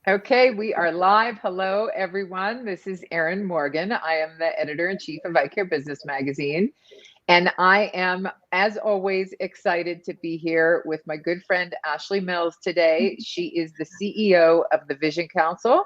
Okay, we are live. Hello, everyone. This is Erinn Morgan. I am the editor-in-chief of Eyecare Business Magazine. And I am, as always, excited to be here with my good friend Ashley Mills today. She is the CEO of the Vision Council,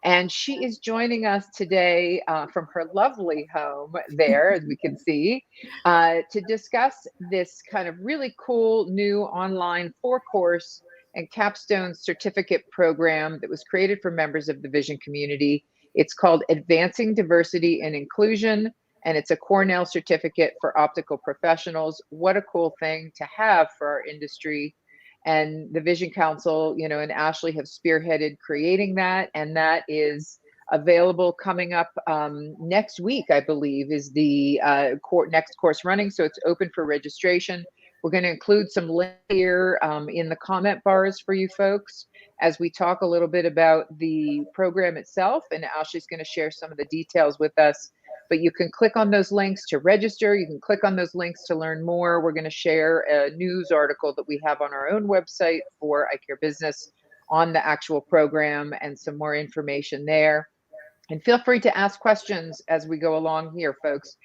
and she is joining us today from her lovely home there, as we can see, to discuss this kind of really cool new online 4-course and capstone certificate program that was created for members of the Vision community. It's called Advancing Diversity and Inclusion, and it's a Cornell Certificate for Optical Professionals. What a cool thing to have for our industry. And the Vision Council, and Ashley have spearheaded creating that, and that is available coming up next week, I believe, is the next course running. So it's open for registration. We're going to include some links here in the comment bars for you folks as we talk a little bit about the program itself, and Ashley's going to share some of the details with us. But you can click on those links to register. You can click on those links to learn more. We're going to share a news article that we have on our own website for Eyecare Business on the actual program and some more information there. And feel free to ask questions as we go along here, folks.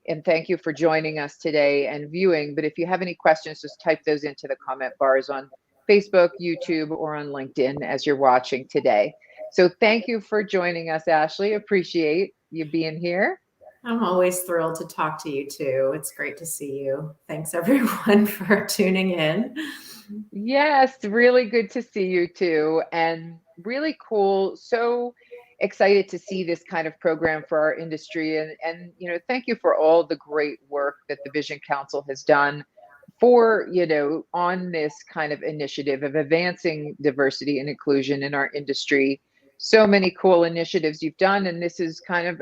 And thank you for joining us today and viewing. But if you have any questions, just type those into the comment bars on Facebook, YouTube, or on LinkedIn as you're watching today. So thank you for joining us, Ashley. Appreciate you being here. I'm always thrilled to talk to you too. It's great to see you. Thanks everyone for tuning in. Yes, really good to see you too. And really cool. So excited to see this kind of program for our industry. And thank you for all the great work that the Vision Council has done for, on this kind of initiative of advancing diversity and inclusion in our industry. So many cool initiatives you've done, and this is kind of,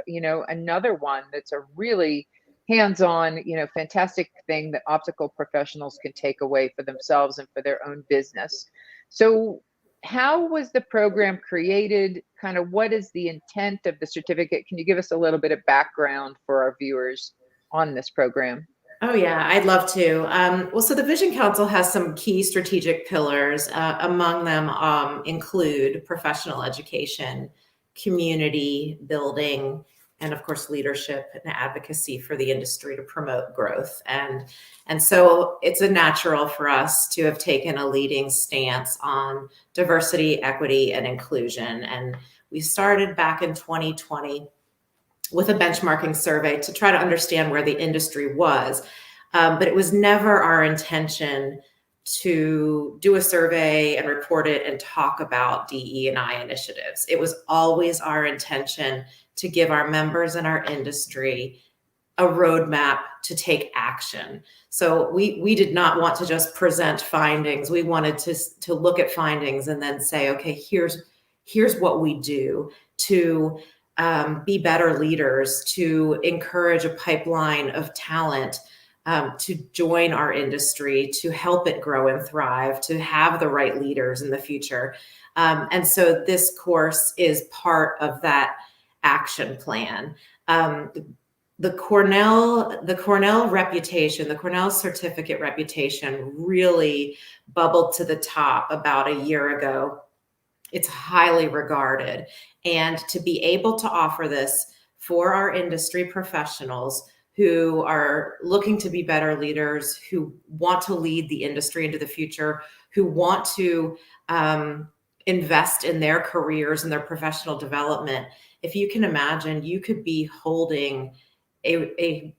another one that's a really hands-on, fantastic thing that optical professionals can take away for themselves and for their own business. So how was the program created? Kind of what is the intent of the certificate? Can you give us a little bit of background for our viewers on this program? Oh yeah, I'd love to. Well, so the Vision Council has some key strategic pillars. Among them include professional education, community building, and of course, leadership and advocacy for the industry to promote growth. And so it's a natural for us to have taken a leading stance on diversity, equity, and inclusion. And we started back in 2020 with a benchmarking survey to try to understand where the industry was. But it was never our intention to do a survey and report it and talk about DE&I initiatives. It was always our intention to give our members in our industry a roadmap to take action. So we did not want to just present findings. We wanted to look at findings and then say, okay, here's what we do to be better leaders, to encourage a pipeline of talent, to join our industry, to help it grow and thrive, to have the right leaders in the future. And so this course is part of that action plan. The Cornell reputation, the Cornell Certificate reputation really bubbled to the top about a year ago. It's highly regarded. And to be able to offer this for our industry professionals who are looking to be better leaders, who want to lead the industry into the future, who want to invest in their careers and their professional development. If you can imagine, you could be holding a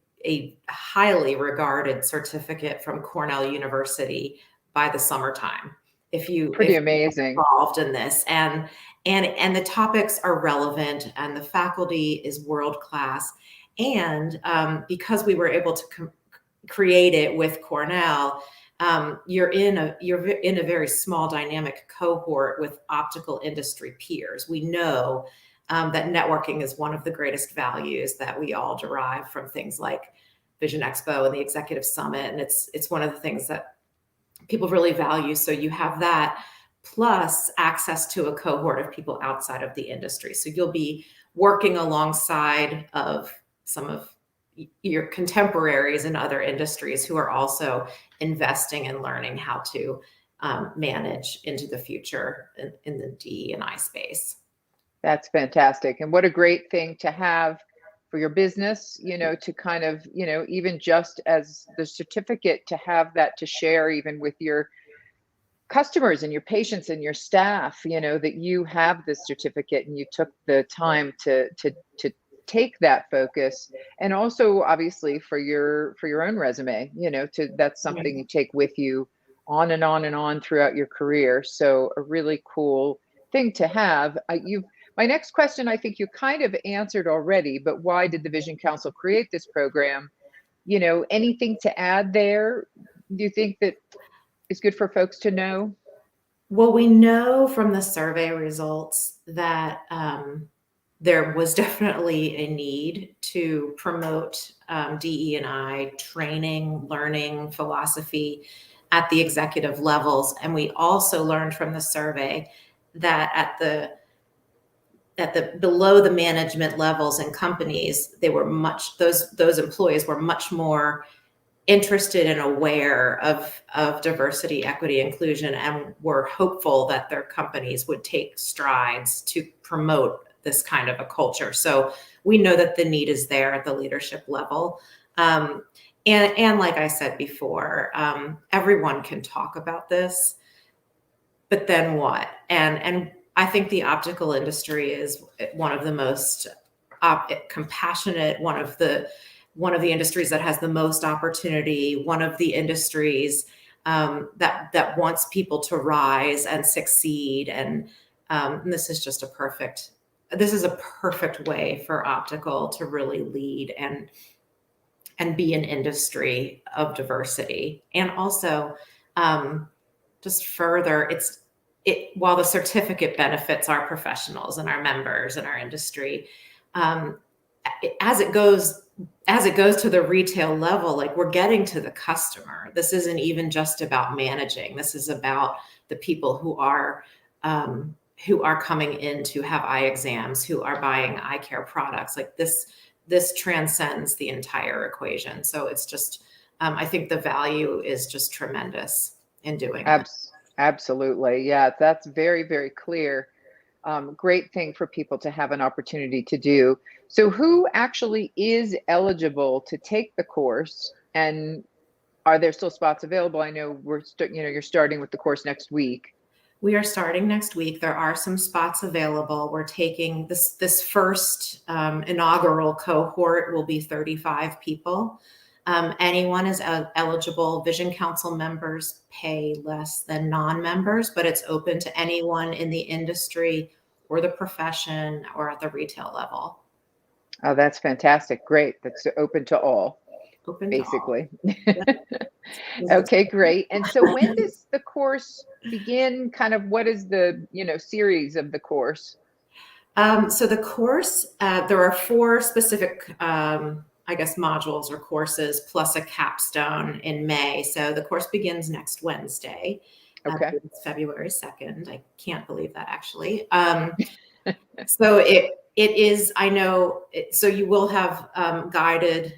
highly regarded certificate from Cornell University by the summertime. If amazing involved in this, and the topics are relevant and the faculty is world-class. And because we were able to create it with Cornell, you're in a very small dynamic cohort with optical industry peers. We know that networking is one of the greatest values that we all derive from things like Vision Expo and the Executive Summit. And it's one of the things that people really value. So you have that plus access to a cohort of people outside of the industry. So you'll be working alongside of some of your contemporaries in other industries who are also investing and learning how to manage into the future in the DE&I space. That's fantastic. And what a great thing to have for your business, to kind of, even just as the certificate, to have that to share even with your customers and your patients and your staff, that you have this certificate and you took the time to take that focus. And also obviously for your own resume, that's something you take with you on and on and on throughout your career. So a really cool thing to have. My next question, I think you kind of answered already, but why did the Vision Council create this program? Anything to add there? Do you think that is good for folks to know? Well, we know from the survey results that there was definitely a need to promote DE&I training, learning, philosophy at the executive levels. And we also learned from the survey that at the below the management levels in companies, they were those employees were much more interested and aware of diversity, equity, inclusion, and were hopeful that their companies would take strides to promote this kind of a culture. So we know that the need is there at the leadership level. And like I said before, everyone can talk about this, but then what? And I think the optical industry is one of the most compassionate, one of the industries that has the most opportunity, one of the industries that wants people to rise and succeed. And this is just a perfect way for optical to really lead and be an industry of diversity. And also, just further, while the certificate benefits our professionals and our members and our industry, as it goes to the retail level, like we're getting to the customer. This isn't even just about managing. This is about the people who are coming in to have eye exams, who are buying eye care products. Like this transcends the entire equation. So it's just, I think the value is just tremendous in doing that. Absolutely. Yeah, that's very, very clear. Great thing for people to have an opportunity to do. So who actually is eligible to take the course, and are there still spots available? I know you're starting with the course next week. We are starting next week. There are some spots available. We're taking this first inaugural cohort will be 35 people. Anyone is eligible. Vision Council members pay less than non-members, but it's open to anyone in the industry or the profession or at the retail level. Oh, that's fantastic. Great. That's open to all, basically. Okay, great. And so when does the course begin? Kind of what is the, series of the course? So the course, there are 4 specific modules or courses plus a capstone in May. So the course begins next Wednesday. Okay. It's February 2nd. I can't believe that actually. So it is, I know, so you will have guided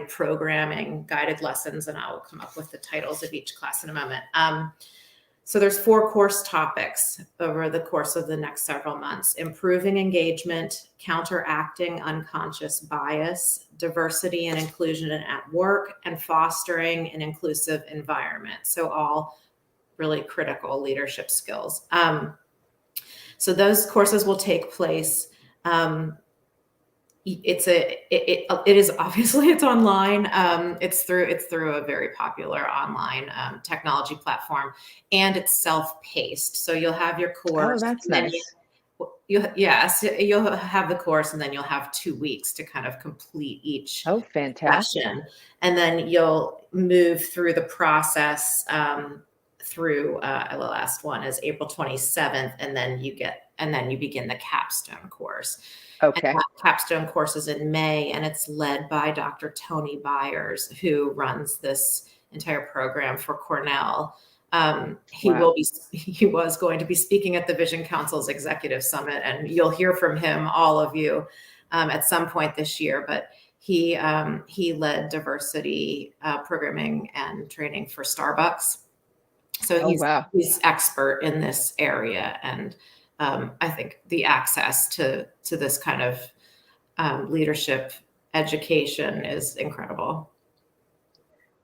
programming, guided lessons, and I will come up with the titles of each class in a moment. So there's 4 course topics over the course of the next several months: improving engagement, counteracting unconscious bias, diversity and inclusion at work, and fostering an inclusive environment. So all really critical leadership skills. So those courses will take place. It is obviously it's online. It's through a very popular online technology platform, and it's self-paced. So you'll have your course. Oh, that's nice. You'll have the course, and then you'll have 2 weeks to kind of complete each session, and then you'll move through the process through the last one is April 27th, and then you begin the capstone course. Okay. And that capstone course is in May, and it's led by Dr. Tony Byers, who runs this entire program for Cornell. He was going to be speaking at the Vision Council's Executive Summit, and you'll hear from him, all of you, at some point this year. But he led diversity programming and training for Starbucks. So Oh, wow. he's expert in this area, and I think the access to this kind of leadership education is incredible.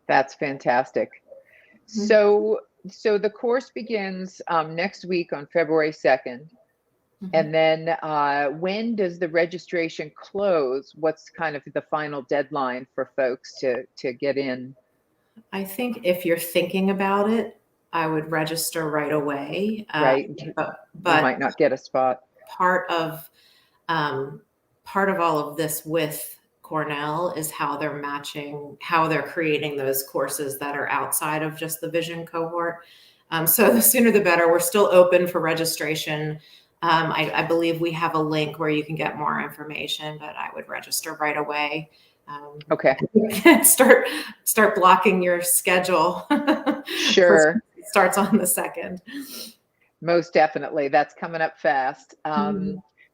That's fantastic. So the course begins next week on February 2nd. And then when does the registration close? What's kind of the final deadline for folks to get in? I think if you're thinking about it, I would register right away. Right. But You might not get a spot. part of all of this with Cornell is how they're creating those courses that are outside of just the vision cohort. So the sooner the better. We're still open for registration. I believe we have a link where you can get more information, but I would register right away. Okay. Start blocking your schedule. Sure. It starts on the 2nd. Most definitely. That's coming up fast.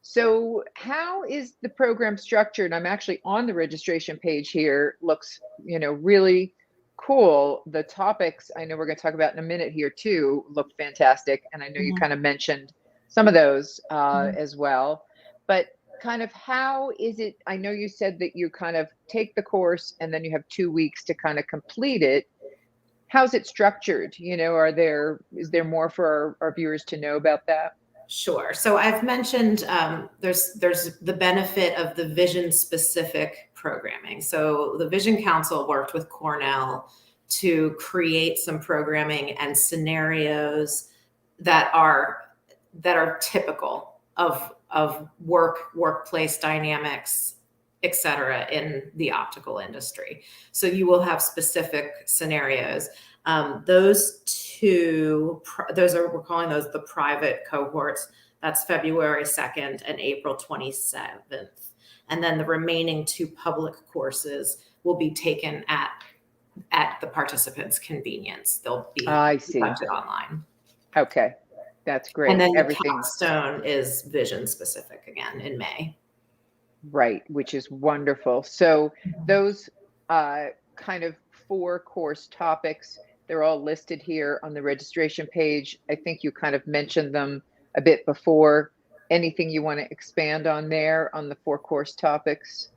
So how is the program structured? I'm actually on the registration page here. Looks, really cool. The topics I know we're going to talk about in a minute here too look fantastic. And I know you kind of mentioned some of those as well. But kind of how is it? I know you said that you kind of take the course and then you have 2 weeks to kind of complete it. How's it structured? Is there more for our viewers to know about that? Sure. So I've mentioned there's the benefit of the vision specific programming. So the Vision Council worked with Cornell to create some programming and scenarios that are typical of workplace dynamics, et cetera, in the optical industry. So you will have specific scenarios. We're calling those the private cohorts. That's February 2nd and April 27th. And then the remaining 2 public courses will be taken at the participants' convenience. They'll be conducted online. Okay. That's great. And then the capstone is vision specific again in May. Right, which is wonderful. So those kind of 4 course topics, they're all listed here on the registration page. I think you kind of mentioned them a bit before. Anything you want to expand on there on the 4 course topics?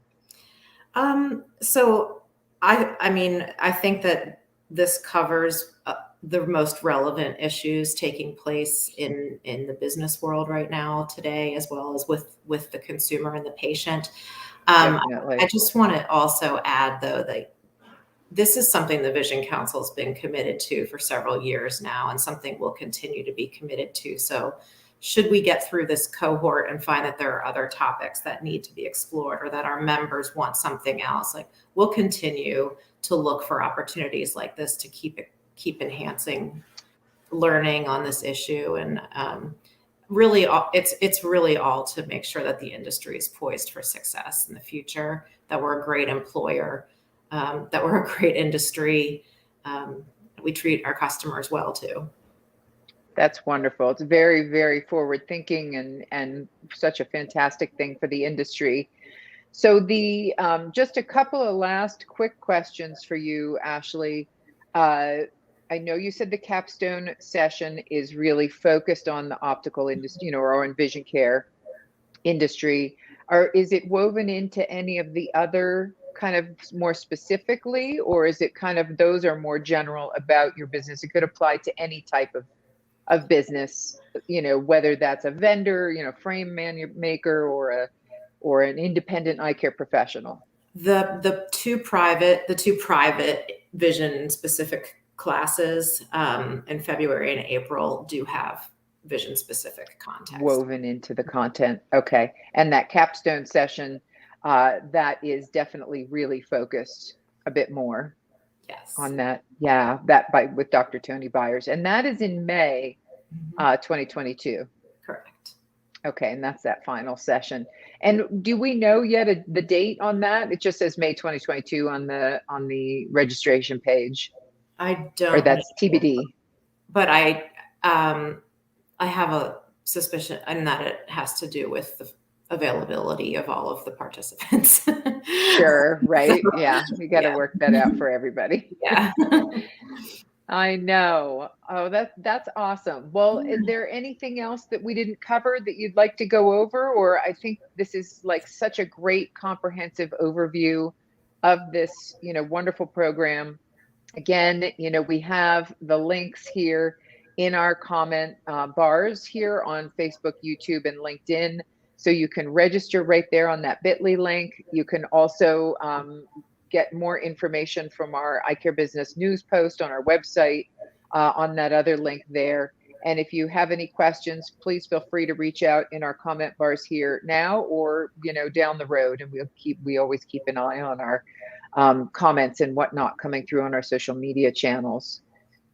So I think that this covers the most relevant issues taking place in the business world right now today, as well as with the consumer and the patient. Definitely. I just want to also add, though, that this is something the Vision Council has been committed to for several years now, and something we'll continue to be committed to. So should we get through this cohort and find that there are other topics that need to be explored, or that our members want something else, we'll continue to look for opportunities like this to keep enhancing learning on this issue. And really, it's really all to make sure that the industry is poised for success in the future, that we're a great employer, that we're a great industry. We treat our customers well too. That's wonderful. It's very, very forward thinking and such a fantastic thing for the industry. So the just a couple of last quick questions for you, Ashley. I know you said the capstone session is really focused on the optical industry, or on vision care industry. Or is it woven into any of the other kind of more specifically, or is it kind of those are more general about your business? It could apply to any type of business, whether that's a vendor, frame maker, or an independent eye care professional. The two private vision specific classes in February and April do have vision specific context woven into the content. Okay. And that capstone session, that is definitely really focused a bit more. Yes. On that. Yeah. With Dr. Tony Byers. And that is in May, 2022. Correct. Okay. And that's that final session. And do we know yet the date on that? It just says May 2022 on the registration page. I don't. Or that's TBD. But I have a suspicion, and that it has to do with the availability of all of the participants. Sure, right. Yeah, we got to work that out for everybody. Yeah. I know. Oh, that's awesome. Well, is there anything else that we didn't cover that you'd like to go over? Or I think this is like such a great comprehensive overview of this, wonderful program. Again, we have the links here in our comment bars here on Facebook, YouTube, and LinkedIn. So you can register right there on that bit.ly link. You can also get more information from our Eyecare Business news post on our website on that other link there. And if you have any questions, please feel free to reach out in our comment bars here now or, down the road. And we always keep an eye on our comments and whatnot coming through on our social media channels.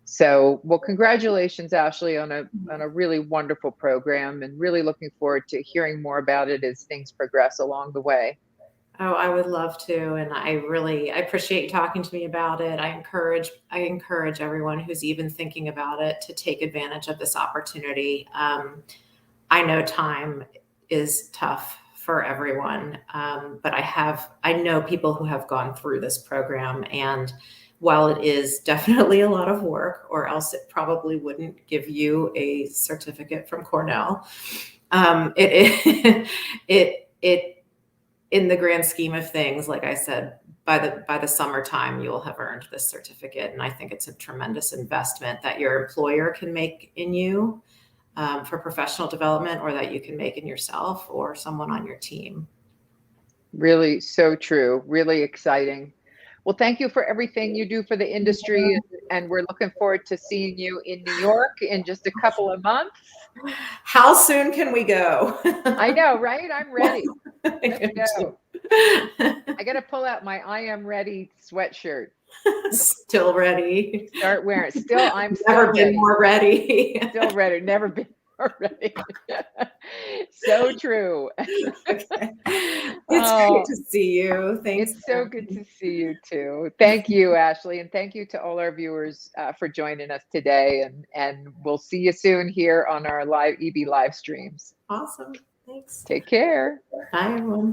So, well, congratulations, Ashley, on a really wonderful program, and really looking forward to hearing more about it as things progress along the way. Oh, I would love to. And I appreciate you talking to me about it. I encourage everyone who's even thinking about it to take advantage of this opportunity. I know time is tough for everyone, but I know people who have gone through this program, and while it is definitely a lot of work, or else it probably wouldn't give you a certificate from Cornell, it in the grand scheme of things, like I said, by the summertime, you'll have earned this certificate. And I think it's a tremendous investment that your employer can make in you for professional development, or that you can make in yourself or someone on your team. Really, so true. Really exciting. Well, thank you for everything you do for the industry. And we're looking forward to seeing you in New York in just a couple of months. How soon can we go? I know, right? I'm ready. Let's go. I got to pull out my I am ready sweatshirt. Still ready. Start wearing it. Still, I'm never still been ready. More ready. Still ready. Never been more ready. So true. Okay. It's great to see you. Thanks. It's so good to see you too. Thank you, Ashley. And thank you to all our viewers for joining us today. And we'll see you soon here on our live EB live streams. Awesome. Thanks. Take care. Bye, everyone.